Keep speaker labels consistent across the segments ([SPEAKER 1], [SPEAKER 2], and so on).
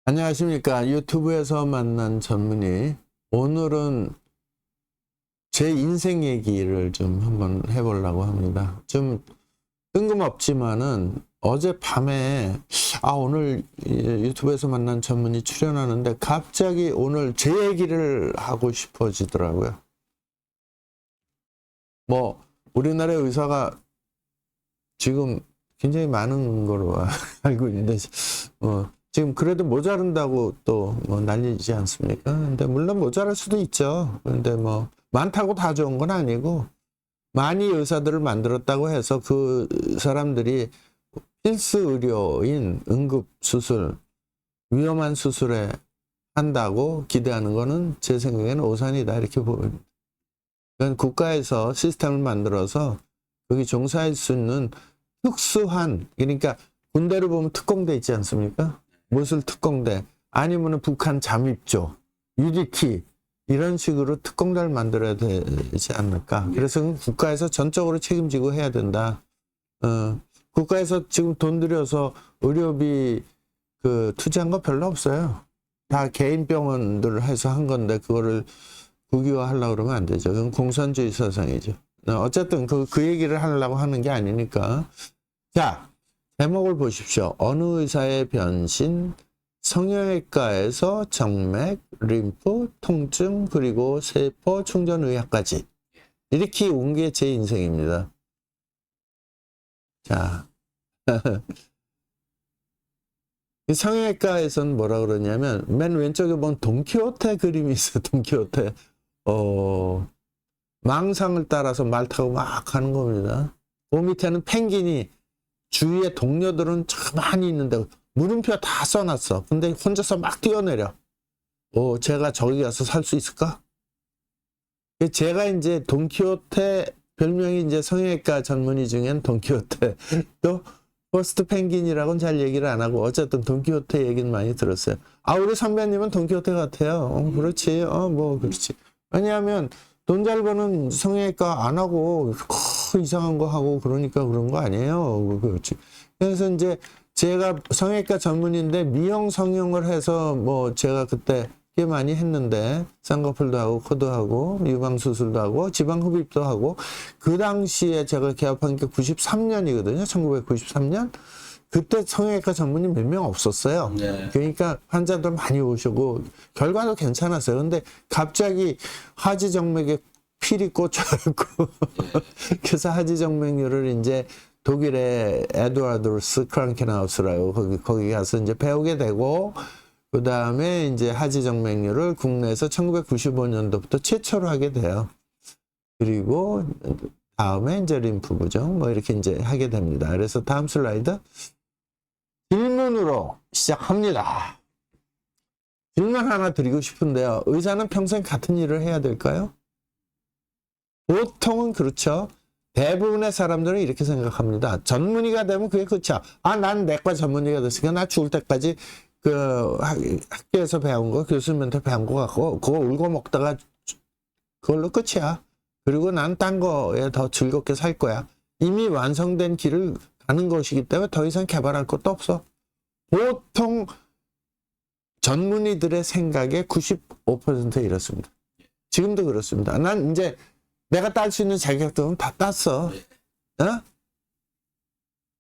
[SPEAKER 1] 안녕하십니까. 유튜브에서 만난 전문의. 오늘은 제 인생 얘기를 좀 한번 해보려고 합니다. 좀 뜬금없지만은 어젯밤에 오늘 유튜브에서 만난 전문의 출연하는데 갑자기 오늘 제 얘기를 하고 싶어지더라고요. 뭐 우리나라의 의사가 지금 굉장히 많은 걸로 알고 있는데 지금 그래도 모자른다고 또 뭐 난리지 않습니까? 근데 물론 모자랄 수도 있죠. 근데 뭐 많다고 다 좋은 건 아니고 많이 의사들을 만들었다고 해서 그 사람들이 필수 의료인 응급수술, 위험한 수술에 한다고 기대하는 거는 제 생각에는 오산이다 이렇게 보입니다. 그러니까 국가에서 시스템을 만들어서 거기 종사할 수 있는 특수한, 그러니까 군대를 보면 특공대 있지 않습니까? 무술 특공대, 아니면 북한 잠입조, UDT 이런 식으로 특공대를 만들어야 되지 않을까. 그래서 국가에서 전적으로 책임지고 해야 된다. 국가에서 지금 돈 들여서 의료비 투자한 거 별로 없어요. 다 개인 병원들 해서 한 건데 그거를 국유화하려고 그러면 안 되죠. 그건 공산주의 사상이죠. 어쨌든 그 얘기를 하려고 하는 게 아니니까. 자, 제목을 보십시오. 어느 의사의 변신, 성형외과에서 정맥, 림프, 통증, 그리고 세포 충전의학까지. 이렇게 온 게 제 인생입니다. 자, 성형외과에서는 뭐라 그러냐면 맨 왼쪽에 보면 돈키호테 그림이 있어요. 돈키호테. 망상을 따라서 말 타고 막 가는 겁니다. 그 밑에는 펭귄이, 주위에 동료들은 많이 있는데 물음표 다 써놨어. 근데 혼자서 막 뛰어내려. 제가 저기 가서 살 수 있을까? 제가 이제 돈키호테, 별명이 이제 성형외과 전문의 중엔 돈키호테. 또 퍼스트 펭귄이라고는 잘 얘기를 안 하고 어쨌든 돈키호테 얘기는 많이 들었어요. 우리 선배님은 돈키호테 같아요. 그렇지. 뭐 그렇지. 왜냐하면 돈 잘 버는 성형외과 안 하고 이상한 거 하고 그러니까 그런 거 아니에요. 그렇지. 그래서 이제 제가 성형외과 전문인데 미용 성형을 해서 뭐 제가 그때 꽤 많이 했는데 쌍꺼풀도 하고 코도 하고 유방 수술도 하고 지방 흡입도 하고 그 당시에 제가 개업한 게 93년이거든요. 1993년. 그때 성형외과 전문의 몇 명 없었어요.
[SPEAKER 2] 네.
[SPEAKER 1] 그러니까 환자들 많이 오시고 결과도 괜찮았어요. 근데 갑자기 하지정맥에 필이 꽂혀갖고 그래서 하지정맥류를 이제 독일의 에드와르스 크랑켄하우스라고 거기 가서 이제 배우게 되고 그 다음에 이제 하지정맥류를 국내에서 1995년도부터 최초로 하게 돼요. 그리고 다음에 이제 림프 부종 뭐 이렇게 이제 하게 됩니다. 그래서 다음 슬라이드. 질문으로 시작합니다. 질문 하나 드리고 싶은데요. 의사는 평생 같은 일을 해야 될까요? 보통은 그렇죠. 대부분의 사람들은 이렇게 생각합니다. 전문의가 되면 그게 그렇죠. 난 내과 전문의가 됐으니까 나 죽을 때까지 그 학교에서 배운 거, 교수님한테 배운 거 갖고 그거 울고 먹다가 그걸로 끝이야. 그리고 난 딴 거에 더 즐겁게 살 거야. 이미 완성된 길을 가는 것이기 때문에 더 이상 개발할 것도 없어. 보통 전문의들의 생각의 95% 이렇습니다. 지금도 그렇습니다. 난 이제 내가 딸 수 있는 자격증은 다 땄어.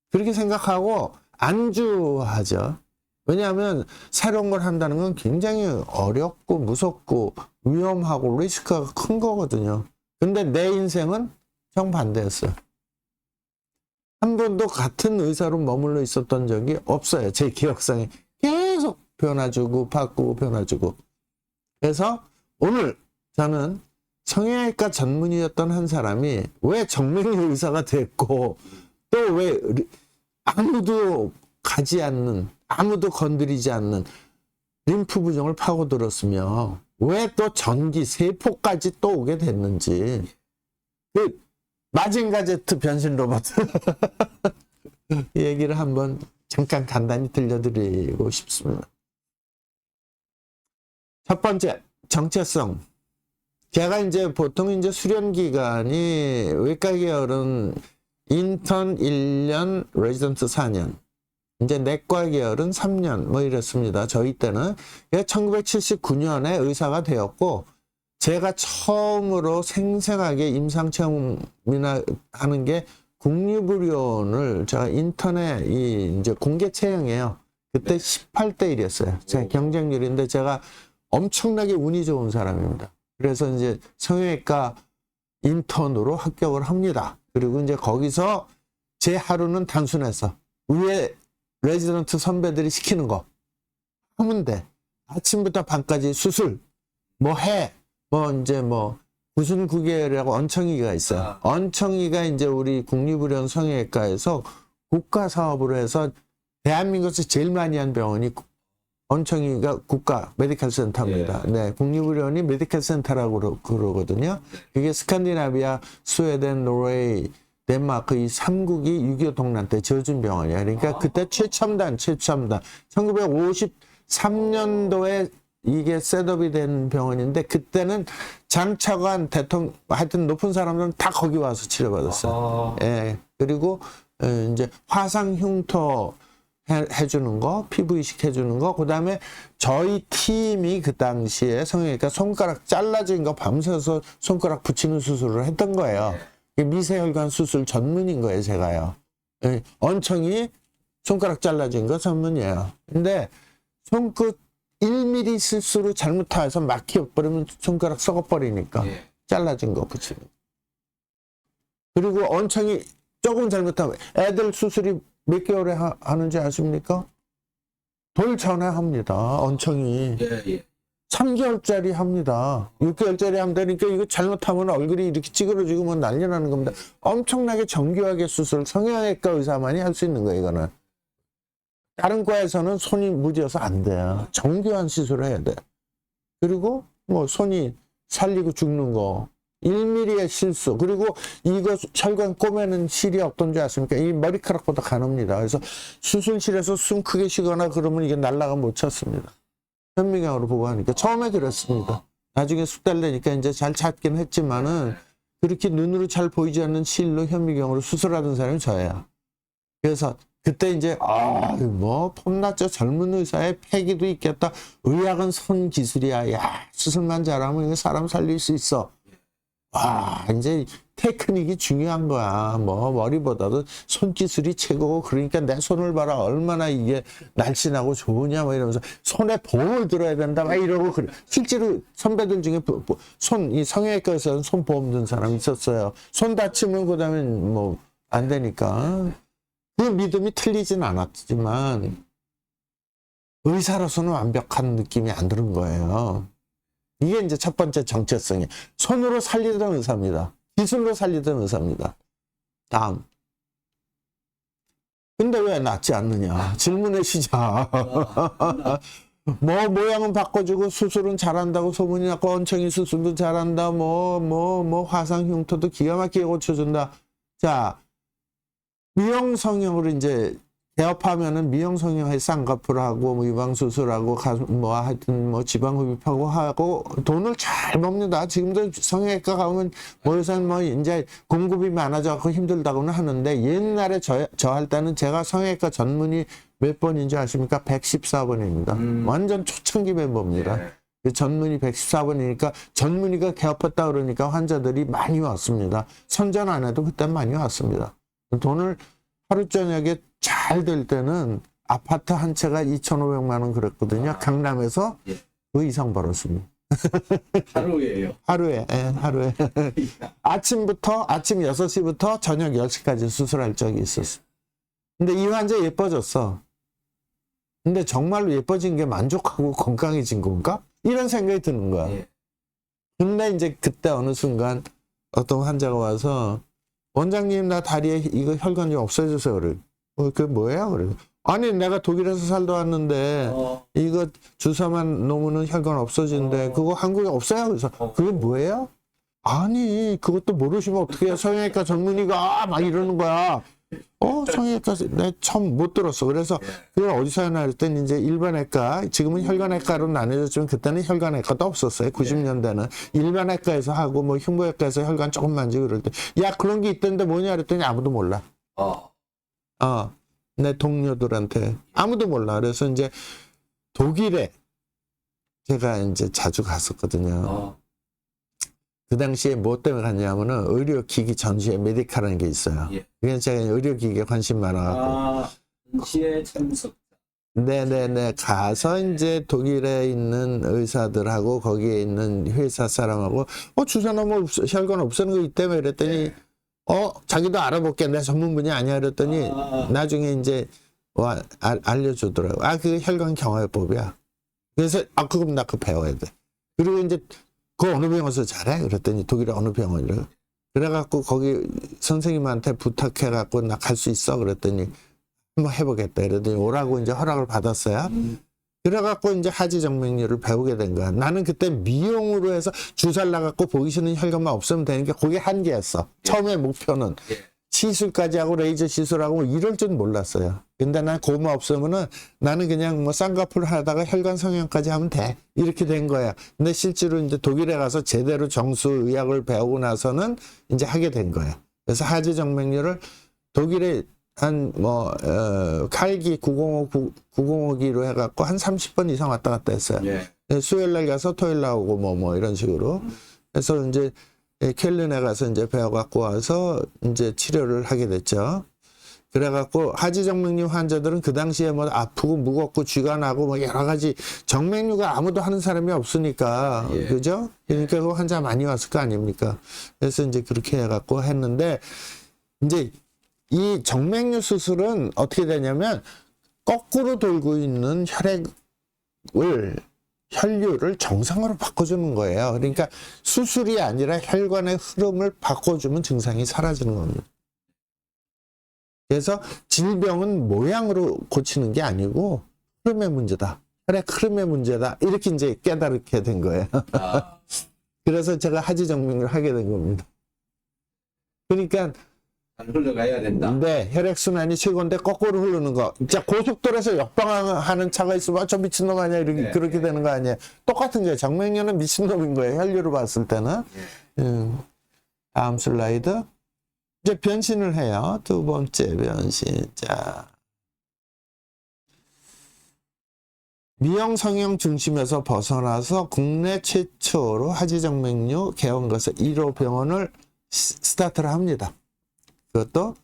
[SPEAKER 1] 그렇게 생각하고 안주하죠. 왜냐하면 새로운 걸 한다는 건 굉장히 어렵고 무섭고 위험하고 리스크가 큰 거거든요. 근데 내 인생은 정반대였어요. 한 번도 같은 의사로 머물러 있었던 적이 없어요. 제 기억상에 계속 변화주고 바꾸고 변화주고. 그래서 오늘 저는 성형외과 전문의였던 한 사람이 왜 정맥류 의사가 됐고 또 왜 아무도 가지 않는, 아무도 건드리지 않는 림프 부종을 파고들었으며 왜 또 전기, 세포까지 또 오게 됐는지. 그 마징가 제트 변신 로봇 이 얘기를 한번 잠깐 간단히 들려드리고 싶습니다. 첫 번째, 정체성. 제가 이제 보통 이제 수련 기간이 외과 계열은 인턴 1년, 레지던트 4년. 이제 내과 계열은 3년 뭐 이랬습니다. 저희 때는 1979년에 의사가 되었고 제가 처음으로 생생하게 임상체험이나 하는 게 국립의료원을 제가 인터넷 이제 공개 채용이에요. 그때 18대 1이었어요. 제 경쟁률인데 제가 엄청나게 운이 좋은 사람입니다. 그래서 이제 성형외과 인턴으로 합격을 합니다. 그리고 이제 거기서 제 하루는 단순해서 위에 레지던트 선배들이 시키는 거 하면 돼. 아침부터 밤까지 수술, 뭐 해, 뭐 이제 뭐 무슨 구계열이라고 언청이가 있어요. 언청이가 이제 우리 국립의료원 성형외과에서 국가 사업으로 해서 대한민국에서 제일 많이 한 병원이 언청이가 국가 메디컬 센터입니다. 네, 국립의료원이 메디컬 센터라고 그러거든요. 그게 스칸디나비아, 스웨덴, 노르웨이, 덴마크 이 3국이 6.25 동란 때 지어준 병원이에요. 그러니까 그때 최첨단. 1953년도에 이게 셋업이 된 병원인데 그때는 장차관 대통령 하여튼 높은 사람들은 다 거기 와서 치료받았어요. 예. 그리고 이제 화상 흉터 해주는 거, 피부 이식 해주는 거, 그 다음에 저희 팀이 그 당시에 성형외과 손가락 잘라진 거 밤새서 손가락 붙이는 수술을 했던 거예요. 미세혈관 수술 전문인 거예요, 제가요. 예. 언청이 손가락 잘라진 거 전문이에요. 근데 손끝 1mm 실수로 잘못해서 막혀버리면 손가락 썩어버리니까 잘라진 거 붙이는. 그리고 언청이 조금 잘못하면 애들 수술이 몇 개월에 하는지 아십니까? 돌 전에 합니다. 언청이. 3개월짜리 합니다. 6개월짜리 하면 되니까 이거 잘못하면 얼굴이 이렇게 찌그러지고 뭐 난리 나는 겁니다. 엄청나게 정교하게 수술, 성형외과 의사만이 할 수 있는 거예요, 이거는. 다른 과에서는 손이 무디어서 안 돼요. 정교한 시술을 해야 돼. 그리고 뭐 손이 살리고 죽는 거. 1mm의 실수. 그리고 이거 혈관 꼬매는 실이 어떤지 아십니까? 이 머리카락보다 가놉니다. 그래서 수술실에서 숨 크게 쉬거나 그러면 이게 날라가 못 찾습니다. 현미경으로 보고 하니까. 처음에 그랬습니다. 나중에 숙달 되니까 이제 잘 찾긴 했지만은 그렇게 눈으로 잘 보이지 않는 실로 현미경으로 수술하던 사람이 저예요. 그래서 그때 이제 뭐 폼났죠. 젊은 의사의 패기도 있겠다. 의학은 손 기술이야. 야, 수술만 잘하면 이거 사람 살릴 수 있어. 와, 이제 테크닉이 중요한 거야. 뭐 머리보다도 손기술이 최고고 그러니까 내 손을 봐라. 얼마나 이게 날씬하고 좋으냐 뭐 이러면서 손에 보험을 들어야 된다 막 이러고 그래. 실제로 선배들 중에 이 성형외과에서는 손보험 든 사람이 있었어요. 손 다치면 그다음에 뭐 안 되니까. 그 믿음이 틀리진 않았지만 의사로서는 완벽한 느낌이 안 드는 거예요. 이게 이제 첫 번째 정체성이. 손으로 살리던 의사입니다. 기술로 살리던 의사입니다. 다음. 근데 왜 낫지 않느냐? 질문의 시작. 뭐 모양은 바꿔주고 수술은 잘한다고 소문이 났고 언청이 수술도 잘한다. 뭐 화상 흉터도 기가 막히게 고쳐준다. 자, 미용 성형으로 이제 개업하면은 미용 성형에 쌍꺼풀 하고 뭐 유방 수술하고 뭐 하여튼 뭐 지방 흡입하고 하고 돈을 잘 먹는다. 지금도 성형외과 가면 뭐 요새는 뭐 이제 공급이 많아져 갖고 힘들다고는 하는데 옛날에 저 할 때는 제가 성형외과 전문의 몇 번인지 아십니까? 114번입니다. 완전 초창기 멤버입니다. 전문의 114번이니까 전문의가 개업했다 그러니까 환자들이 많이 왔습니다. 선전 안 해도 그때 많이 왔습니다. 돈을 하루 저녁에 잘 될 때는 아파트 한 채가 2,500만 원 그랬거든요. 강남에서 그 이상 벌었습니다.
[SPEAKER 2] 하루에요?
[SPEAKER 1] 하루에. 아침 6시부터 저녁 10시까지 수술할 적이 있었어. 근데 이 환자 예뻐졌어. 근데 정말로 예뻐진 게 만족하고 건강해진 건가? 이런 생각이 드는 거야. 근데 이제 그때 어느 순간 어떤 환자가 와서 원장님 나 다리에 이거 혈관 좀 없애주세요. 그래. 그게 뭐예요? 그래. 아니 내가 독일에서 살다 왔는데 이거 주사만 놓으면 혈관 없어진대. 그거 한국에 없어요. 그래서 그게 뭐예요? 아니 그것도 모르시면 어떻게 해요? 성형외과 전문의가 막 이러는 거야. 성형외과 내가 처음 못 들었어. 그래서 그걸 어디서 하나 했더니 이제 일반외과, 지금은 혈관외과로 나뉘어졌지만 그때는 혈관외과도 없었어요. 90년대는 일반외과에서 하고 뭐 흉부외과에서 혈관 조금 만지고 그럴 때 야 그런 게 있던데 뭐냐 그랬더니 아무도 몰라. 내 동료들한테 아무도 몰라. 그래서 이제 독일에 제가 이제 자주 갔었거든요. 그 당시에 뭐 때문에 갔냐면은 의료기기 전시회 메디카라는 게 있어요.
[SPEAKER 2] 예.
[SPEAKER 1] 그래서 제가 의료기기에 관심 많아갖고.
[SPEAKER 2] 전시회 참석.
[SPEAKER 1] 네네네. 가서 이제 독일에 있는 의사들하고 거기에 있는 회사 사람하고 주사 너무 혈관 없애는 거 있다며 이랬더니 자기도 알아볼게. 내 전문 분야 아니야 그랬더니 나중에 이제 알려주더라고. 그 혈관 경화요법이야. 그래서 그럼 나 그거 배워야 돼. 그리고 이제 그 어느 병원에서 잘해? 그랬더니 독일의 어느 병원이래. 그래갖고 거기 선생님한테 부탁해갖고 나 갈 수 있어? 그랬더니 한번 해보겠다. 그랬더니 오라고 이제 허락을 받았어요. 그래갖고 이제 하지정맥류를 배우게 된 거야. 나는 그때 미용으로 해서 주사를 놔갖고 보기 싫은 혈관만 없으면 되는 게 그게 한계였어. 처음에 목표는. 시술까지 하고 레이저 시술하고 이럴 줄 몰랐어요. 근데 난 고마 없으면은 나는 그냥 뭐 쌍꺼풀 하다가 혈관 성형까지 하면 돼. 이렇게 된 거야. 근데 실제로 이제 독일에 가서 제대로 정수의학을 배우고 나서는 이제 하게 된 거야. 그래서 하지정맥류를 독일에 한 칼기 905기로 해갖고 한 30번 이상 왔다 갔다 했어요. 수요일 날 가서 토요일 나오고 뭐 이런 식으로. 그래서 이제 켈른에 가서 이제 배워갖고 와서 이제 치료를 하게 됐죠. 그래갖고 하지정맥류 환자들은 그 당시에 뭐 아프고 무겁고 쥐가 나고 뭐 여러 가지 정맥류가 아무도 하는 사람이 없으니까 그죠? 그러니까 그 환자 많이 왔을 거 아닙니까? 그래서 이제 그렇게 해갖고 했는데 이제 이 정맥류 수술은 어떻게 되냐면 거꾸로 돌고 있는 혈류를 정상으로 바꿔주는 거예요. 그러니까 수술이 아니라 혈관의 흐름을 바꿔주면 증상이 사라지는 겁니다. 그래서 질병은 모양으로 고치는 게 아니고 흐름의 문제다. 혈액 흐름의 문제다. 이렇게 이제 깨달게 된 거예요. 그래서 제가 하지정맥류를 하게 된 겁니다. 그러니까
[SPEAKER 2] 잘 흘러가야 된다.
[SPEAKER 1] 네, 혈액순환이 최고인데 거꾸로 흐르는 거. 진짜 고속도로에서 역방하는 차가 있으면 저 미친놈 아니야? 이렇게 그렇게 되는 거 아니에요? 똑같은 거예요. 정맥류는 미친놈인 거예요. 혈류로 봤을 때는. 다음 슬라이드. 이제 변신을 해요. 두 번째 변신. 자. 미용 성형 중심에서 벗어나서 국내 최초로 하지정맥류 개원거사 1호 병원을 스타트를 합니다. 그것도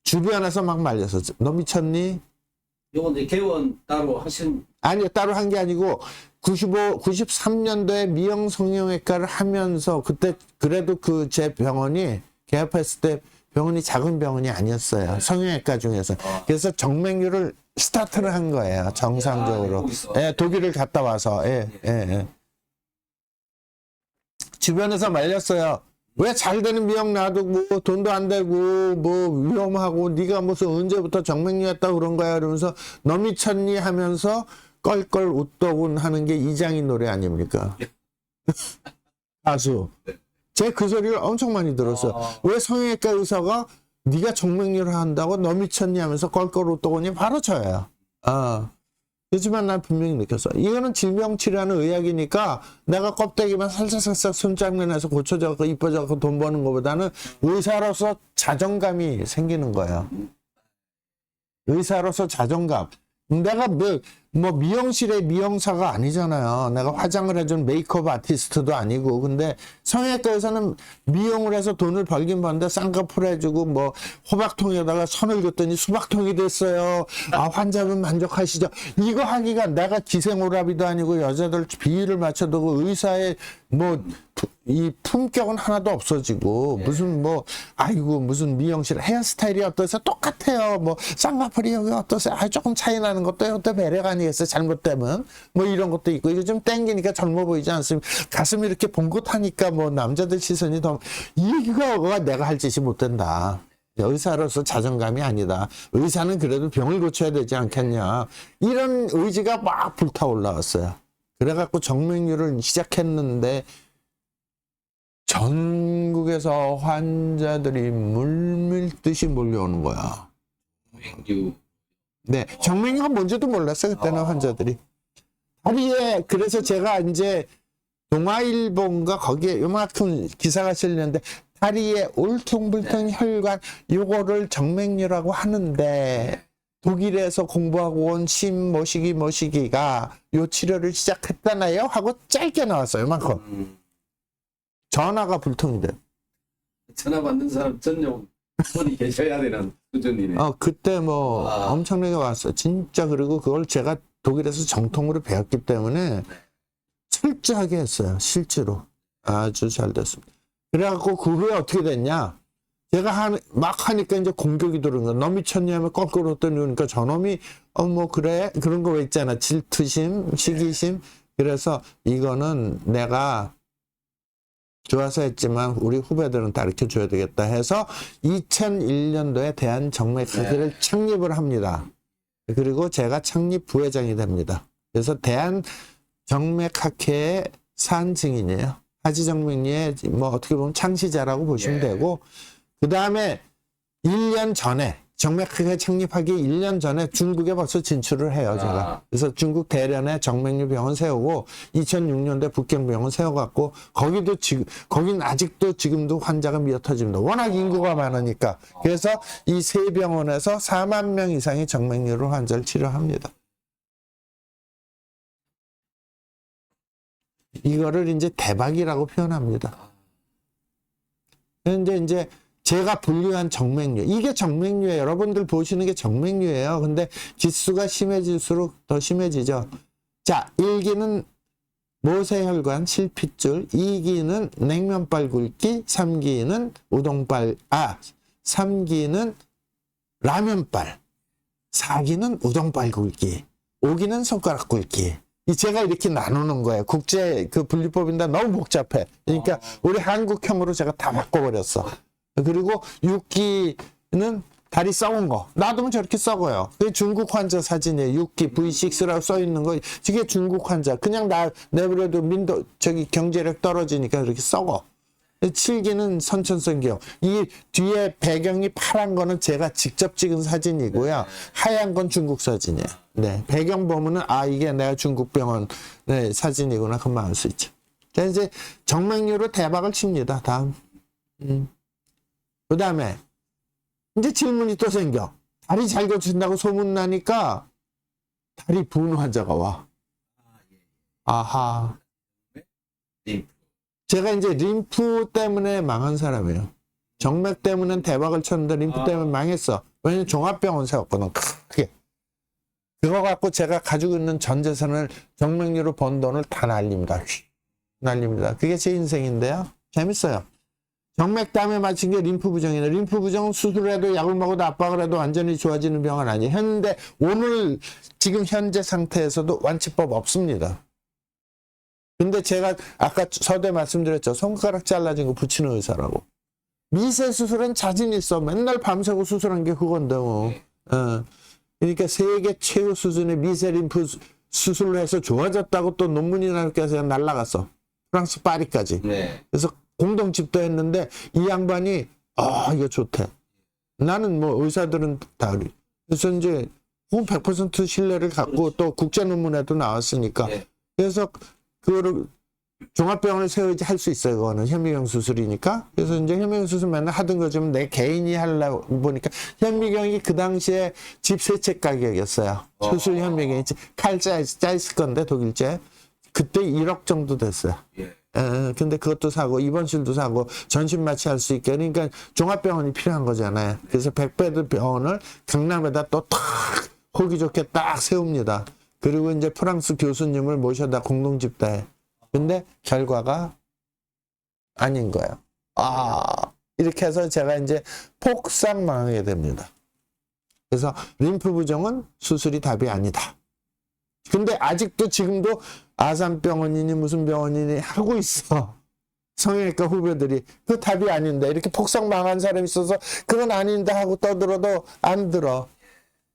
[SPEAKER 1] 주변에서 막 말려서 너 미쳤니?
[SPEAKER 2] 요건 이제 개원 따로 하신.
[SPEAKER 1] 아니요, 따로 한 게 아니고 93년도에 미용 성형외과를 하면서 그때 그래도 그 제 병원이 개업했을 때 병원이 작은 병원이 아니었어요. 성형외과 중에서. 그래서 정맥류를 스타트를 한 거예요. 정상적으로. 독일을 갔다 와서. 주변에서 말렸어요. 왜 잘 되는 미용 놔두고 돈도 안 되고 뭐 위험하고 네가 무슨 언제부터 정맥류 했다고 그런 거야 이러면서 너 미쳤니 하면서 껄껄 웃더군 하는 게 이장인 노래 아닙니까? 가수. 제가 그 소리를 엄청 많이 들었어요. 왜 성형외과 의사가 네가 정맥류를 한다고 너 미쳤니 하면서 껄껄 웃더군이 바로 저예요. 그렇지만 난 분명히 느꼈어. 이거는 질병 치료하는 의학이니까 내가 껍데기만 살살살살 손장면해서 고쳐져서 이뻐져서 돈 버는 것보다는 의사로서 자존감이 생기는 거예요. 의사로서 자존감. 내가 뭐 미용실의 미용사가 아니잖아요. 내가 화장을 해준 메이크업 아티스트도 아니고. 근데 성형외과에서는 미용을 해서 돈을 벌긴 버는데 쌍꺼풀 해주고 뭐 호박통에다가 선을 긋더니 수박통이 됐어요. 환자분 만족하시죠? 이거 하기가 내가 기생오라비도 아니고 여자들 비위를 맞춰두고 의사의 뭐 이 품격은 하나도 없어지고 무슨 뭐 아이고 무슨 미용실 헤어스타일이 어떠세요? 똑같아요. 뭐 쌍꺼풀이 여기 어떠세요? 조금 차이 나는 것도 이것도 매력 아니겠어요? 잘못되면 뭐 이런 것도 있고 이거 좀 땡기니까 젊어 보이지 않습니까? 가슴이 이렇게 봉긋하니까 뭐 남자들 시선이 더 이거가 내가 할 짓이 못 된다. 의사로서 자존감이 아니다. 의사는 그래도 병을 고쳐야 되지 않겠냐. 이런 의지가 막 불타 올라왔어요. 그래갖고 정맥류를 시작했는데 전국에서 환자들이 물밀듯이 몰려오는 거야.
[SPEAKER 2] 정맥류.
[SPEAKER 1] 네, 정맥류가 뭔지도 몰랐어요. 그때는 환자들이. 다리에 그래서 제가 이제 동아일보인가 거기에 요만큼 기사가 실렸는데 다리에 울퉁불퉁 혈관 요거를 정맥류라고 하는데 독일에서 공부하고 온 뭐시기가 요 치료를 시작했다나요? 하고 짧게 나왔어요. 이만큼. 전화가 불통이 돼요.
[SPEAKER 2] 전화 받는 사람 전용 분이 계셔야 되는 수준이네.
[SPEAKER 1] 그때 뭐
[SPEAKER 2] 와.
[SPEAKER 1] 엄청나게 왔어요. 진짜. 그리고 그걸 제가 독일에서 정통으로 배웠기 때문에 철저하게 했어요. 실제로. 아주 잘 됐습니다. 그래갖고 그 후에 어떻게 됐냐? 제가 막 하니까 이제 공격이 들어오는 거야. 너 미쳤냐 하면 거꾸로 떠누니까 저놈이 뭐 그래? 그런 거 있잖아. 질투심, 시기심. 그래서 이거는 내가 좋아서 했지만 우리 후배들은 가르쳐 줘야 되겠다 해서 2001년도에 대한정맥학회를 창립을 합니다. 그리고 제가 창립 부회장이 됩니다. 그래서 대한정맥학회의 산증인이에요. 하지정맥리의 뭐 어떻게 보면 창시자라고 보시면 되고, 그 다음에 1년 전에 정맥학회 창립하기 1년 전에 중국에 벌써 진출을 해요, 제가. 그래서 중국 대련에 정맥류 병원 세우고 2006년도에 북경병원 세워갖고 거긴 아직도 지금도 환자가 미어터집니다. 워낙 인구가 많으니까. 그래서 이 세 병원에서 4만 명 이상의 정맥류로 환자를 치료합니다. 이거를 이제 대박이라고 표현합니다. 근데 이제 제가 분류한 정맥류, 이게 정맥류예요. 여러분들 보시는 게 정맥류예요. 근데 지수가 심해질수록 더 심해지죠. 자, 1기는 모세혈관, 실핏줄, 2기는 냉면발 굵기, 3기는 3기는 라면발, 4기는 우동발 굵기, 5기는 손가락 굵기. 제가 이렇게 나누는 거예요. 국제 그 분류법인데 너무 복잡해. 그러니까 우리 한국형으로 제가 다 바꿔버렸어. 그리고 6기는 다리 썩은 거. 놔두면 저렇게 썩어요. 그게 중국 환자 사진이에요. 6기 V6라고 써 있는 거. 이게 중국 환자. 그냥 내버려도 경제력 떨어지니까 이렇게 썩어. 7기는 선천성기형. 이 뒤에 배경이 파란 거는 제가 직접 찍은 사진이고요. 하얀 건 중국 사진이에요. 네. 배경 보면은 이게 내가 중국 병원 사진이구나. 금방 알 수 있죠. 자, 이제 정맥류로 대박을 칩니다. 다음. 그 다음에 이제 질문이 또 생겨. 다리 잘 고친다고 소문나니까 다리 부은 환자가 와. 아하. 제가 이제 림프 때문에 망한 사람이에요. 정맥 때문에 대박을 쳤는데 림프 때문에 망했어. 왜냐면 종합병원 세웠거든. 크게. 그거 갖고 제가 가지고 있는 전 재산을 정맥류로 번 돈을 다 날립니다. 날립니다. 그게 제 인생인데요. 재밌어요. 정맥담에 맞힌 게 림프 부종이네. 림프 부종은 수술해도 약을 먹어도 압박을 해도 완전히 좋아지는 병은 아니에요. 현대 오늘 지금 현재 상태에서도 완치법 없습니다. 근데 제가 아까 서두에 말씀드렸죠. 손가락 잘라진 거 붙이는 의사라고. 미세 수술은 자신 있어. 맨날 밤새고 수술한 게 그건데 뭐. 그러니까 세계 최고 수준의 미세 림프 수술을 해서 좋아졌다고 또 논문이 나서 날라갔어. 프랑스 파리까지. 그래서 공동 집도했는데 이 양반이 이거 좋대. 나는 뭐 의사들은 다 그래. 그래서 이제 100% 신뢰를 갖고 또 국제 논문에도 나왔으니까. 그래서 그거를 종합병원을 세워야지 할 수 있어요. 그거는 현미경 수술이니까. 그래서 이제 현미경 수술 맨날 하던 거 좀 내 개인이 하려고 보니까 현미경이 그 당시에 집 세 채 가격이었어요. 수술 현미경이 칼 짜있을 건데 독일제. 그때 1억 정도 됐어요. 근데 그것도 사고 입원실도 사고 전신 마취할 수 있게. 그러니까 종합병원이 필요한 거잖아요. 그래서 100베드 병원을 강남에다 또 탁 호기 좋게 딱 세웁니다. 그리고 이제 프랑스 교수님을 모셔다 공동 집다해. 근데 결과가 아닌 거예요. 이렇게 해서 제가 이제 폭삭 망하게 됩니다. 그래서 림프 부종은 수술이 답이 아니다. 근데 아직도 지금도 아산병원이니 무슨 병원이니 하고 있어. 성형외과 후배들이 그 답이 아닌데 이렇게 폭삭 망한 사람이 있어서 그건 아닌데 하고 떠들어도 안 들어.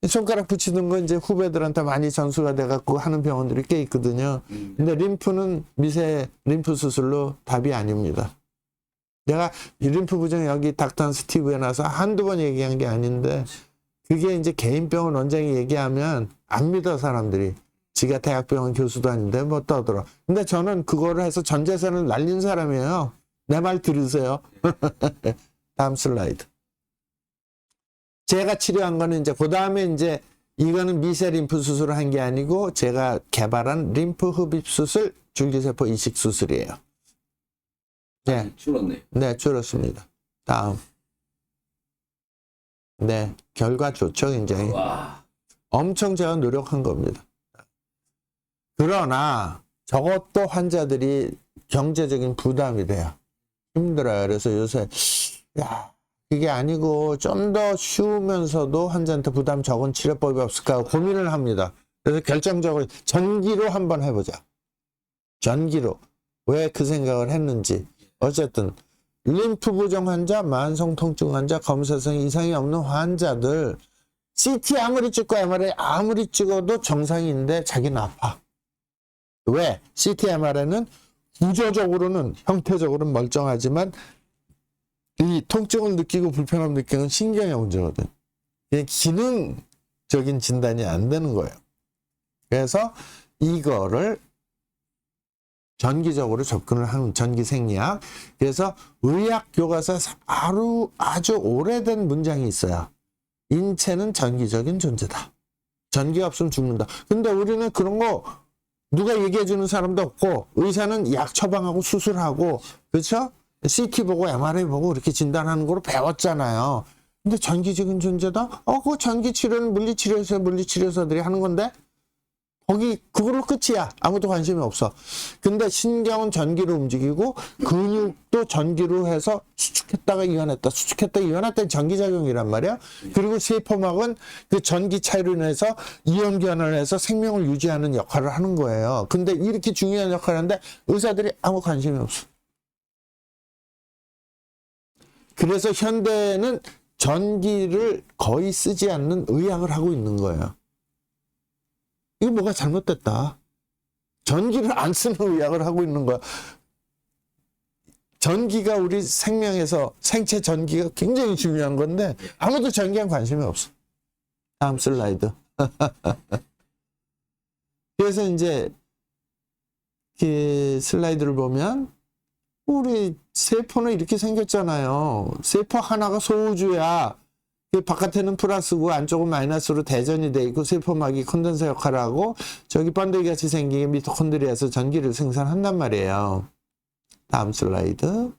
[SPEAKER 1] 손가락 붙이는 거 이제 후배들한테 많이 전수가 돼갖고 하는 병원들이 꽤 있거든요. 근데 림프는 미세 림프 수술로 답이 아닙니다. 내가 림프 부종 여기 닥터 스티브에 나서 한두 번 얘기한 게 아닌데 그게 이제 개인병원 원장이 얘기하면 안 믿어 사람들이. 지가 대학병원 교수도 아닌데 뭐 떠들어. 근데 저는 그거를 해서 전 재산을 날린 사람이에요. 내 말 들으세요. 다음 슬라이드. 제가 치료한 거는 이제 그 다음에 이제 이거는 미세 림프 수술을 한 게 아니고 제가 개발한 림프 흡입 수술 줄기세포 이식 수술이에요. 네,
[SPEAKER 2] 줄었네.
[SPEAKER 1] 네, 줄었습니다. 다음. 네, 결과 좋죠, 굉장히.
[SPEAKER 2] 와.
[SPEAKER 1] 엄청 제가 노력한 겁니다. 그러나 저것도 환자들이 경제적인 부담이 돼요. 힘들어요. 그래서 요새 야, 그게 아니고 좀 더 쉬우면서도 환자한테 부담 적은 치료법이 없을까 고민을 합니다. 그래서 결정적으로 전기로 한번 해보자. 전기로. 왜 그 생각을 했는지. 어쨌든 림프 부종 환자, 만성 통증 환자, 검사성 이상이 없는 환자들 CT 아무리 찍고 MRI 아무리 찍어도 정상인데 자기는 아파. 왜? CT, MRI는 구조적으로는 형태적으로는 멀쩡하지만 이 통증을 느끼고 불편함을 느끼는 신경의 문제거든. 그냥 기능적인 진단이 안 되는 거예요. 그래서 이거를 전기적으로 접근을 하는 전기생리학. 그래서 의학 교과서에서 아주 오래된 문장이 있어요. 인체는 전기적인 존재다. 전기가 없으면 죽는다. 근데 우리는 그런 거 누가 얘기해 주는 사람도 없고 의사는 약 처방하고 수술하고 그렇죠? CT 보고 MRI 보고 이렇게 진단하는 거로 배웠잖아요. 근데 전기적인 존재다? 그 전기 치료는 물리치료사들이 하는 건데 거기 그걸로 끝이야. 아무도 관심이 없어. 근데 신경은 전기로 움직이고 근육도 전기로 해서 수축했다가 이완했다. 수축했다가 이완했다는 전기작용이란 말이야. 그리고 세포막은 그 전기 차이로 인해서 이온 변화를 해서 생명을 유지하는 역할을 하는 거예요. 근데 이렇게 중요한 역할을 하는데 의사들이 아무 관심이 없어. 그래서 현대는 전기를 거의 쓰지 않는 의학을 하고 있는 거예요. 이게 뭐가 잘못됐다. 전기를 안 쓰는 의학을 하고 있는 거야. 전기가 우리 생명에서 생체 전기가 굉장히 중요한 건데 아무도 전기에 관심이 없어. 다음 슬라이드. 그래서 이제 그 슬라이드를 보면 우리 세포는 이렇게 생겼잖아요. 세포 하나가 소우주야. 바깥에는 플러스고 안쪽은 마이너스로 대전이 돼 있고 세포막이 콘덴서 역할을 하고 저기 번데기같이 생긴 미토콘드리아에서 전기를 생산한단 말이에요. 다음 슬라이드.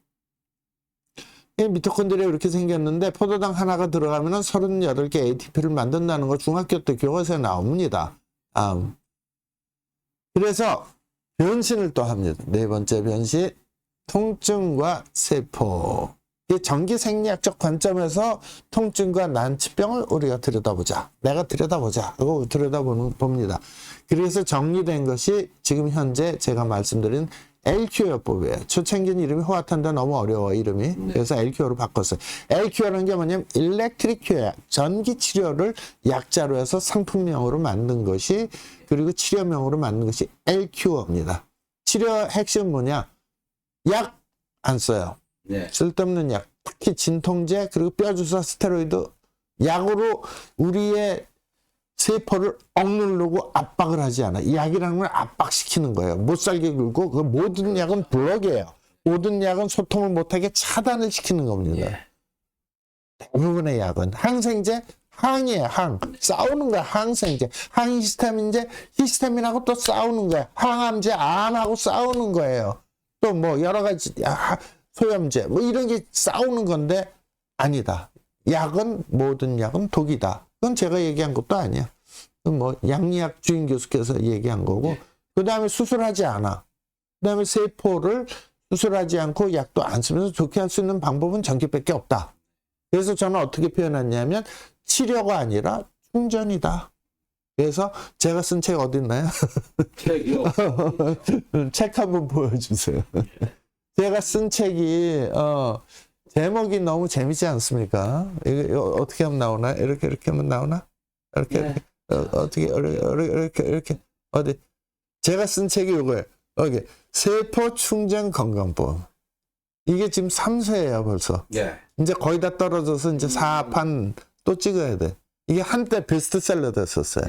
[SPEAKER 1] 미토콘드리아 이렇게 생겼는데 포도당 하나가 들어가면 38개 ATP를 만든다는 거 중학교 때 교과서에 나옵니다. 다음. 그래서 변신을 또 합니다. 네 번째 변신. 통증과 세포. 전기 생리학적 관점에서 통증과 난치병을 우리가 들여다보자. 내가 들여다보자. 하고 들여다봅니다. 그래서 정리된 것이 지금 현재 제가 말씀드린 LQ요법이에요. 초창기는 이름이 호화탄다 너무 어려워 이름이. 그래서 LQ요로 바꿨어요. LQ요라는 게 뭐냐면 일렉트릭 큐어, 전기 치료를 약자로 해서 상품명으로 만든 것이 그리고 치료명으로 만든 것이 LQ요입니다. 치료 핵심은 뭐냐? 약 안 써요.
[SPEAKER 2] 네.
[SPEAKER 1] 쓸데없는 약, 특히 진통제 그리고 뼈주사 스테로이드 약으로 우리의 세포를 억누르고 압박을 하지 않아. 이 약이라는 걸 압박시키는 거예요. 못 살게 굴고 그 모든 약은 블럭이에요. 모든 약은 소통을 못하게 차단을 시키는 겁니다.
[SPEAKER 2] 예.
[SPEAKER 1] 대부분의 약은 항생제 항이에요. 항 싸우는 거야. 항생제 항히스타민제 히스타민하고 또 싸우는 거야. 항암제 암하고 싸우는 거예요. 또 뭐 여러 가지 소염제 뭐 이런 게 싸우는 건데 아니다. 약은 모든 약은 독이다. 그건 제가 얘기한 것도 아니야. 뭐 양리학 주임 교수께서 얘기한 거고 그 다음에 수술하지 않아. 그 다음에 세포를 수술하지 않고 약도 안 쓰면서 좋게 할 수 있는 방법은 전기밖에 없다. 그래서 저는 어떻게 표현했냐면 치료가 아니라 충전이다. 그래서 제가 쓴 책 어디 있나요?
[SPEAKER 2] 책이요.
[SPEAKER 1] 책 한번 보여주세요. 제가 쓴 책이 제목이 너무 재밌지 않습니까? 이거 어떻게 하면 나오나? 이렇게 하면 나오나? 이렇게
[SPEAKER 2] 네.
[SPEAKER 1] 어떻게 이렇게 어디? 제가 쓴 책이 이거예요. 여기 세포 충전 건강법. 이게 지금 3쇄예요 벌써.
[SPEAKER 2] 예.
[SPEAKER 1] 이제 거의 다 떨어져서 이제 4판 또 찍어야 돼. 이게 한때 베스트셀러 됐었어요.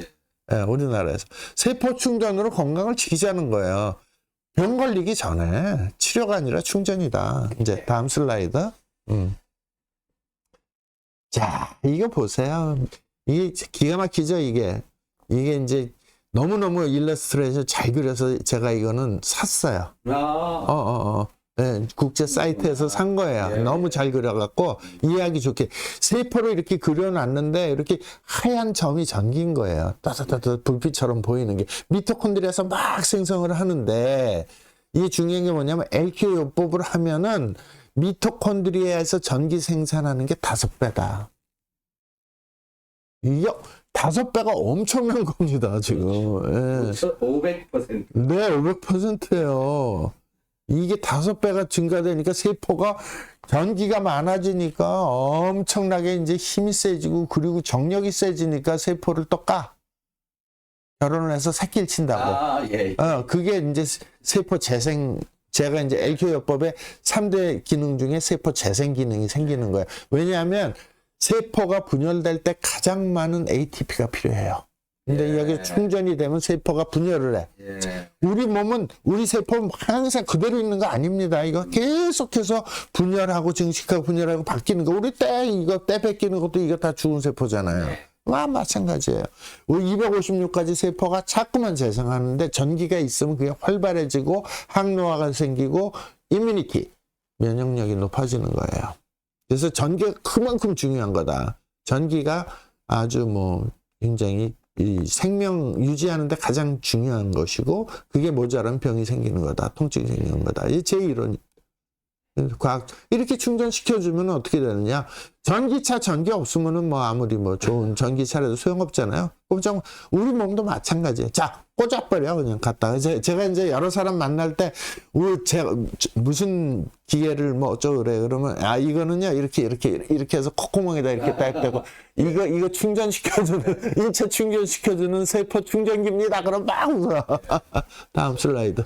[SPEAKER 1] 예, 우리나라에서. 세포 충전으로 건강을 지키자는 거예요. 병 걸리기 전에 치료가 아니라 충전이다. 이제 다음 슬라이드. 자, 이거 보세요. 이게 기가 막히죠, 이게. 이게 이제 너무너무 일러스트레이션 잘 그려서 제가 이거는 샀어요. 네, 국제 사이트에서 산 거예요.
[SPEAKER 2] 예.
[SPEAKER 1] 너무 잘 그려갖고 이해하기 좋게 세포로 이렇게 그려놨는데 이렇게 하얀 점이 전기인 거예요. 따다다다 불빛처럼 보이는 게 미토콘드리아에서 막 생성을 하는데 이 중요한 게 뭐냐면 LQ요법을 하면은 미토콘드리아에서 전기 생산하는 게 5배다. 이게 5배가 엄청난 겁니다, 지금. 예.
[SPEAKER 2] 500%.
[SPEAKER 1] 네, 500%예요. 이게 5배가 증가되니까 세포가 전기가 많아지니까 엄청나게 이제 힘이 세지고 그리고 정력이 세지니까 세포를 또 까. 결혼을 해서 새끼를 친다고.
[SPEAKER 2] 예.
[SPEAKER 1] 그게 이제 세포 재생, 제가 이제 LQ요법의 3대 기능 중에 세포 재생 기능이 생기는 거예요. 왜냐하면 세포가 분열될 때 가장 많은 ATP가 필요해요. 근데 여기 충전이 되면 세포가 분열을 해.
[SPEAKER 2] 예.
[SPEAKER 1] 우리 몸은, 우리 세포는 항상 그대로 있는 거 아닙니다. 이거 계속해서 분열하고 증식하고 분열하고 바뀌는 거. 우리 때 뺏기는 것도 이거 다 죽은 세포잖아요. 마찬가지예요. 256가지 세포가 자꾸만 재생하는데 전기가 있으면 그게 활발해지고 항노화가 생기고 이뮤니티, 면역력이 높아지는 거예요. 그래서 전기가 그만큼 중요한 거다. 전기가 아주 뭐 굉장히 이 생명 유지하는데 가장 중요한 것이고 그게 모자란 병이 생기는 거다. 통증이 생기는 거다. 이게 제 이론이. 과학 이렇게 충전시켜주면 어떻게 되느냐? 전기차 전기 없으면은 뭐 아무리 뭐 좋은 전기차라도 소용없잖아요. 그럼 우리 몸도 마찬가지예요. 자, 꽂아버려 그냥 갖다가. 제가 이제 여러 사람 만날 때 제가 무슨 기계를 뭐 어쩌고 그래 그러면 이거는요 이렇게 해서 콧구멍에다 이렇게 딱 대고 이거 충전시켜주는 인체 충전시켜주는 세포 충전기입니다. 그럼 막 웃어. 다음 슬라이드.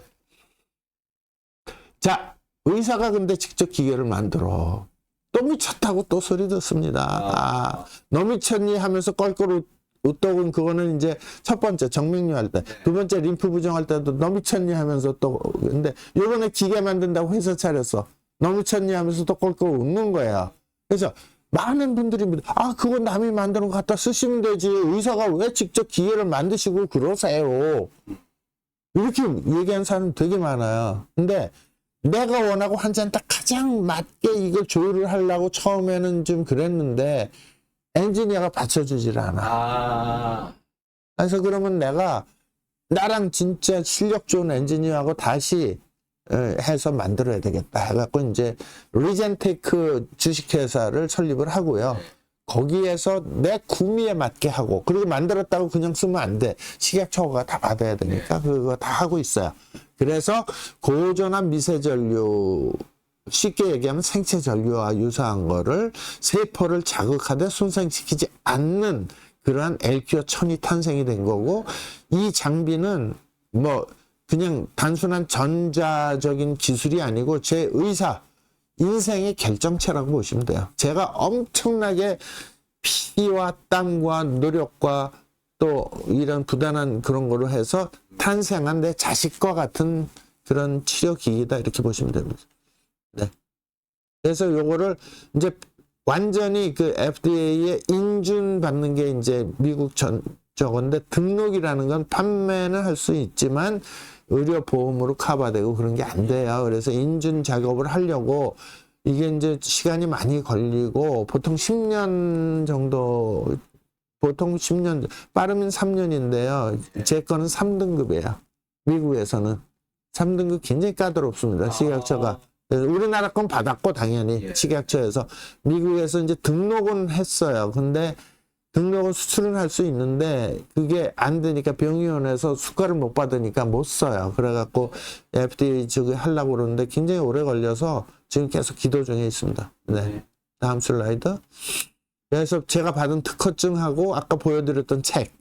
[SPEAKER 1] 자. 의사가 근데 직접 기계를 만들어. 또 미쳤다고 또 소리 듣습니다. 너 미쳤니 하면서 껄껄 웃더군. 그거는 이제 첫 번째 정맥류 할 때. 두 번째 림프 부정할 때도 너 미쳤니 하면서 또. 근데 요번에 기계 만든다고 회사 차렸어. 너 미쳤니 하면서 또 껄껄 웃는 거야. 그래서 많은 분들이 그거 남이 만드는 거 갖다 쓰시면 되지. 의사가 왜 직접 기계를 만드시고 그러세요. 이렇게 얘기하는 사람 되게 많아요. 근데 내가 원하고 환자한테 딱 가장 맞게 이걸 조율을 하려고 처음에는 좀 그랬는데 엔지니어가 받쳐주질 않아. 그래서 그러면 내가 나랑 진짜 실력 좋은 엔지니어하고 다시 해서 만들어야 되겠다 해갖고 이제 리젠테크 주식회사를 설립을 하고요. 거기에서 내 구미에 맞게 하고 그리고 만들었다고 그냥 쓰면 안 돼. 식약처가 다 받아야 되니까 그거 다 하고 있어요. 그래서 고전한 미세전류, 쉽게 얘기하면 생체 전류와 유사한 거를 세포를 자극하되 손상시키지 않는 그러한 LQO 1000이 탄생이 된 거고 이 장비는 뭐 그냥 단순한 전자적인 기술이 아니고 제 의사 인생의 결정체라고 보시면 돼요. 제가 엄청나게 피와 땀과 노력과 또 이런 부단한 그런 거로 해서 탄생한 내 자식과 같은 그런 치료기기다 이렇게 보시면 됩니다. 네. 그래서 요거를 이제 완전히 그 FDA에 인준받는 게 이제 미국 저건데 등록이라는 건 판매는 할 수 있지만 의료보험으로 커버되고 그런 게 안 돼요. 그래서 인준 작업을 하려고 이게 이제 시간이 많이 걸리고 보통 10년 정도, 보통 10년, 빠르면 3년인데요. 제 거는 3등급이에요. 미국에서는. 3등급 굉장히 까다롭습니다. 식약처가. 그래서 우리나라 건 받았고 당연히 식약처에서. 미국에서 이제 등록은 했어요. 근데 등록은 수출은 할 수 있는데 그게 안 되니까 병의원에서 수가를 못 받으니까 못 써요. 그래갖고 FDA 저기 하려고 그러는데 굉장히 오래 걸려서 지금 계속 기도 중에 있습니다. 네. 다음 슬라이드. 그래서 제가 받은 특허증하고 아까 보여드렸던 책.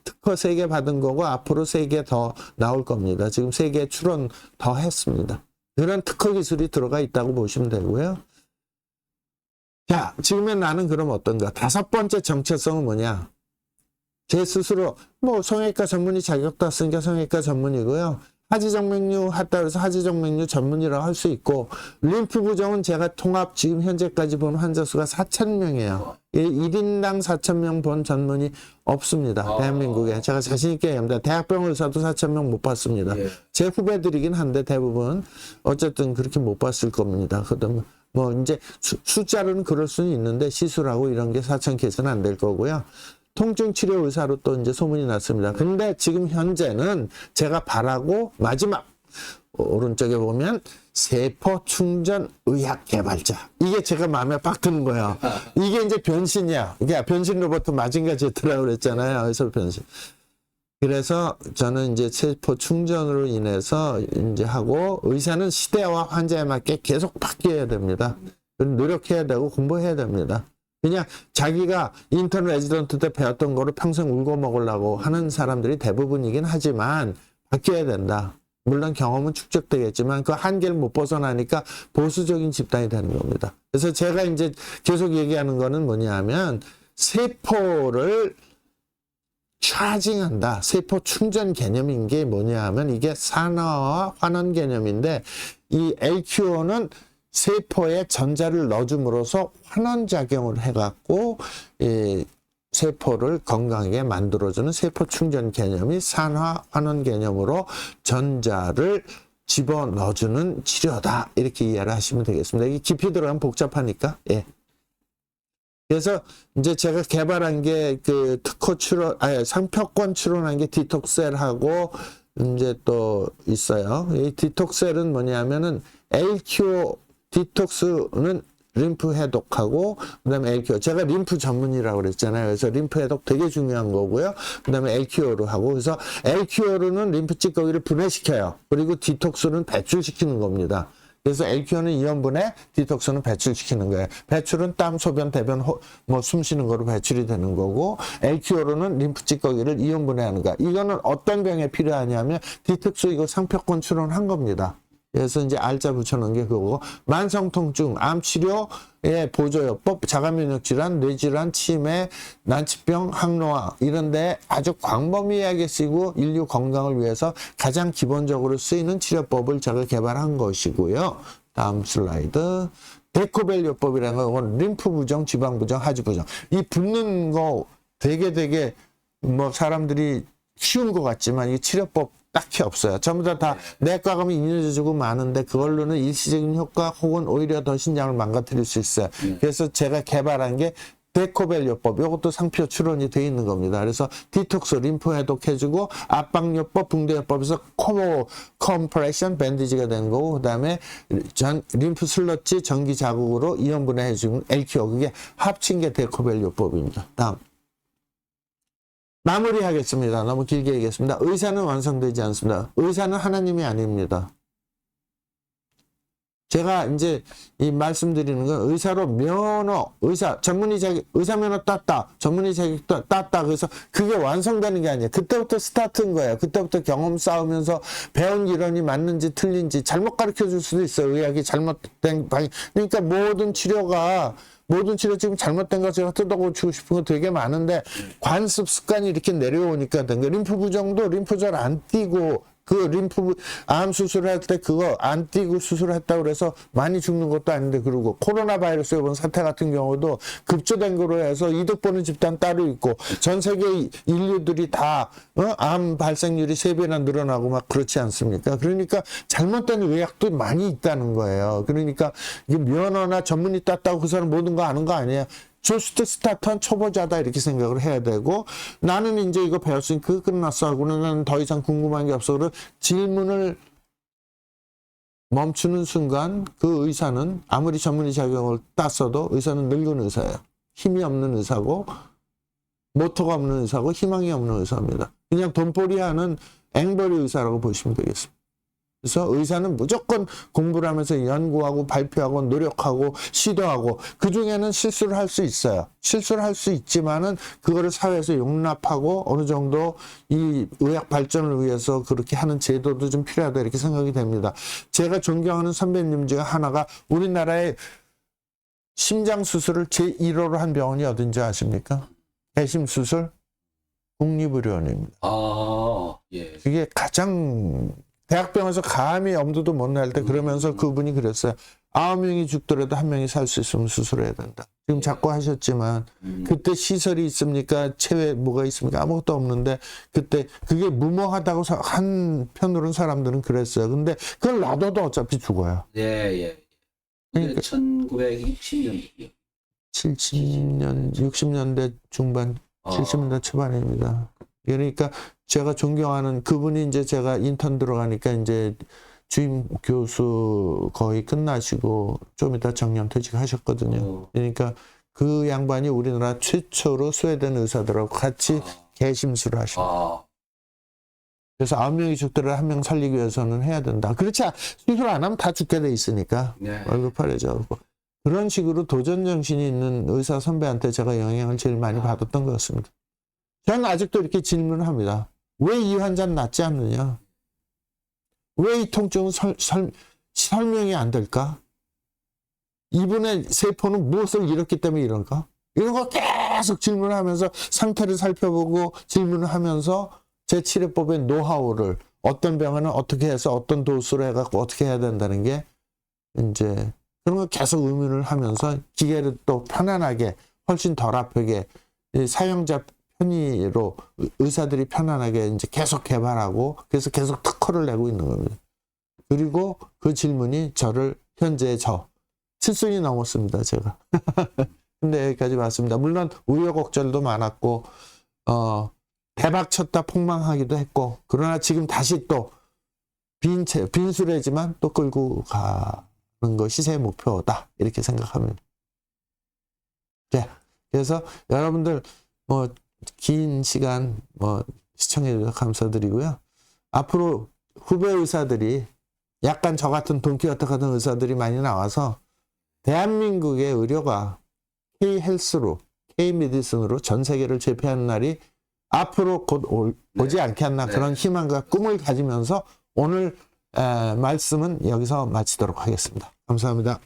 [SPEAKER 1] 특허 3개 받은 거고 앞으로 3개 더 나올 겁니다. 지금 3개 출원 더 했습니다. 그런 특허 기술이 들어가 있다고 보시면 되고요. 자, 지금의 나는 그럼 어떤가? 5번째 정체성은 뭐냐? 제 스스로 뭐 성형외과 전문의 자격 땄으니까 성형외과 전문이고요. 하지정맥류 했다 그래서 하지정맥류 전문이라고 할 수 있고, 림프 부종은 제가 통합 지금 현재까지 본 환자 수가 4,000명이에요. 1인당 4,000명 본 전문이 없습니다. 대한민국에. 제가 자신있게 얘기합니다. 대학병원 의사도 4,000명 못 봤습니다.
[SPEAKER 2] 예.
[SPEAKER 1] 제 후배들이긴 한데 대부분 어쨌든 그렇게 못 봤을 겁니다. 그다음 뭐 이제 숫자로는 그럴 수는 있는데 시술하고 이런 게 4,000 케이스는 안 될 거고요. 통증 치료 의사로 또 이제 소문이 났습니다. 근데 지금 현재는 제가 바라고 마지막 오른쪽에 보면 세포 충전 의학 개발자. 이게 제가 마음에 빡 드는 거예요. 이게 이제 변신이야. 이게 변신 로봇 마징가 제트라고 그랬잖아요. 그래서 변신. 그래서 저는 이제 세포 충전으로 인해서 이제 하고, 의사는 시대와 환자에 맞게 계속 바뀌어야 됩니다. 노력해야 되고 공부해야 됩니다. 그냥 자기가 인턴 레지던트 때 배웠던 거를 평생 울고 먹으려고 하는 사람들이 대부분이긴 하지만 바뀌어야 된다. 물론 경험은 축적되겠지만 그 한계를 못 벗어나니까 보수적인 집단이 되는 겁니다. 그래서 제가 이제 계속 얘기하는 거는 뭐냐 하면, 세포를 차징한다. 세포 충전 개념인 게 뭐냐 하면, 이게 산화와 환원 개념인데, 이 LQO는 세포에 전자를 넣어줌으로써 환원작용을 해갖고 이 세포를 건강하게 만들어주는 세포 충전 개념이 산화 환원 개념으로 전자를 집어넣어주는 치료다. 이렇게 이해를 하시면 되겠습니다. 이게 깊이 들어가면 복잡하니까. 예. 그래서 이제 제가 개발한 게 그 특허 출원, 상표권 출원한 게 디톡셀하고 이제 또 있어요. 이 디톡셀은 뭐냐면은 LQO 디톡스는 림프 해독하고, 그 다음에 LQO. 제가 림프 전문이라고 그랬잖아요. 그래서 림프 해독 되게 중요한 거고요. 그 다음에 LQO로 하고, 그래서 LQO로는 림프 찌꺼기를 분해시켜요. 그리고 디톡스는 배출시키는 겁니다. 그래서 LQO는 이온분해, 디톡스는 배출시키는 거예요. 배출은 땀, 소변, 대변, 뭐 숨 쉬는 거로 배출이 되는 거고, LQO로는 림프 찌꺼기를 이온분해하는 거야. 이거는 어떤 병에 필요하냐면, 디톡스 이거 상표권 출원한 겁니다. 그래서 이제 알자 붙여놓은 게 그거고, 만성통증, 암치료의 보조요법, 자가면역질환, 뇌질환, 치매, 난치병, 항노화 이런데 아주 광범위하게 쓰이고 인류 건강을 위해서 가장 기본적으로 쓰이는 치료법을 제가 개발한 것이고요. 다음 슬라이드. 데코벨요법이라는 건 림프 부종, 지방 부종, 하지 부종. 이 붓는 거 되게 뭐 사람들이 쉬운 것 같지만 이 치료법 딱히 없어요. 전부 다 내과 가면 인위적이고 많은데 그걸로는 일시적인 효과 혹은 오히려 더 신장을 망가뜨릴 수 있어요. 그래서 제가 개발한 게 데코벨요법. 이것도 상표 출원이 돼 있는 겁니다. 그래서 디톡스, 림프 해독해주고, 압박요법, 붕대요법에서 컴프레션, 밴디지가 되는 거고, 그 다음에 림프 슬러지 전기 자극으로 이온 분해해주는 LQO. 그게 합친 게 데코벨요법입니다. 다음. 마무리하겠습니다. 너무 길게 얘기했습니다. 의사는 완성되지 않습니다. 의사는 하나님이 아닙니다. 제가 이제 이 말씀드리는 건 의사로 면허, 전문의 자격, 의사 면허 땄다, 전문의 자격도 땄다. 그래서 그게 완성되는 게 아니에요. 그때부터 스타트인 거예요. 그때부터 경험 쌓으면서 배운 이론이 맞는지 틀린지 잘못 가르쳐 줄 수도 있어요. 의학이 잘못된 방향. 그러니까 모든 치료 지금 잘못된 거 제가 뜯어고치고 싶은 거 되게 많은데 관습 습관이 이렇게 내려오니까 된 거예요. 림프 부종도 림프 잘 안 뛰고, 그 림프 암 수술할 때 그거 안 뛰고 수술했다고 그래서 많이 죽는 것도 아닌데, 그리고 코로나 바이러스 이번 사태 같은 경우도 급조된 거로 해서 이득 보는 집단 따로 있고, 전 세계 인류들이 다 암 발생률이 3배나 늘어나고 막 그렇지 않습니까? 그러니까 잘못된 의학도 많이 있다는 거예요. 그러니까 이게 면허나 전문의 땄다고 그 사람 모든 거 아는 거 아니에요. 조스트 스타트한 초보자다 이렇게 생각을 해야 되고, 나는 이제 이거 배웠으니까 그거 끝났어 하고는 나는 더 이상 궁금한 게 없어. 그리고 질문을 멈추는 순간 그 의사는 아무리 전문의 자격을 땄어도 의사는 늙은 의사예요. 힘이 없는 의사고, 모토가 없는 의사고, 희망이 없는 의사입니다. 그냥 돈벌이하는 앵벌이 의사라고 보시면 되겠습니다. 그래서 의사는 무조건 공부를 하면서 연구하고 발표하고 노력하고 시도하고, 그중에는 실수를 할 수 있어요. 실수를 할 수 있지만은 그거를 사회에서 용납하고 어느 정도 이 의학 발전을 위해서 그렇게 하는 제도도 좀 필요하다 이렇게 생각이 됩니다. 제가 존경하는 선배님 중에 하나가 우리나라의 심장 수술을 제1호로 한 병원이 어딘지 아십니까? 배심 수술 국립의료원입니다.
[SPEAKER 2] 아, 예.
[SPEAKER 1] 그게 가장 대학병원에서 감히 엄두도 못 낼 때 그러면서 그분이 그랬어요. 9명이 죽더라도 1명이 살 수 있으면 수술해야 된다. 지금 자꾸 하셨지만 그때 시설이 있습니까? 체외 뭐가 있습니까? 아무것도 없는데 그때 그게 무모하다고 한편으로는 사람들은 그랬어요. 근데 그걸 놔둬도 어차피 죽어요.
[SPEAKER 2] 예, 예.
[SPEAKER 1] 그러니까
[SPEAKER 2] 1960년이요.
[SPEAKER 1] 70년, 60년대 중반, 70년대 초반입니다. 그러니까 제가 존경하는 그분이 이제 제가 인턴 들어가니까 이제 주임 교수 거의 끝나시고 좀 이따 정년 퇴직하셨거든요. 그러니까 그 양반이 우리나라 최초로 스웨덴 의사들하고 같이 개심술을 하십니다. 그래서 9명이 죽더라도 1명 살리기 위해서는 해야 된다. 그렇지 수술 안 하면 다 죽게 돼 있으니까
[SPEAKER 2] 네.
[SPEAKER 1] 얼굴 파래져고 그런 식으로 도전 정신이 있는 의사 선배한테 제가 영향을 제일 많이 받았던 것 같습니다. 저는 아직도 이렇게 질문을 합니다. 왜 이 환자는 낫지 않느냐? 왜 이 통증은 설명이 안 될까? 이분의 세포는 무엇을 잃었기 때문에 이런가? 이런 거 계속 질문을 하면서 상태를 살펴보고 질문을 하면서 제 치료법의 노하우를 어떤 병원은 어떻게 해서 어떤 도수로 해갖고 어떻게 해야 된다는 게 이제 그런 거 계속 의문을 하면서 기계를 또 편안하게 훨씬 덜 아프게 사용자 편의로 의사들이 편안하게 이제 계속 개발하고 그래서 계속 특허를 내고 있는 겁니다. 그리고 그 질문이 저를 현재 7순이 넘었습니다, 제가. 근데 여기까지 왔습니다. 물론 우여곡절도 많았고 대박 쳤다 폭망하기도 했고 그러나 지금 다시 또 빈수레지만 또 끌고 가는 것이 제 목표다 이렇게 생각합니다. 네, 그래서 여러분들 긴 시간 시청해 주셔서 감사드리고요. 앞으로 후배 의사들이 약간 저 같은 돈키호테 같은 의사들이 많이 나와서 대한민국의 의료가 K-헬스로 K-메디슨으로 전 세계를 제패하는 날이 앞으로 곧 오지 않겠나 그런 희망과 꿈을 가지면서 오늘 말씀은 여기서 마치도록 하겠습니다. 감사합니다.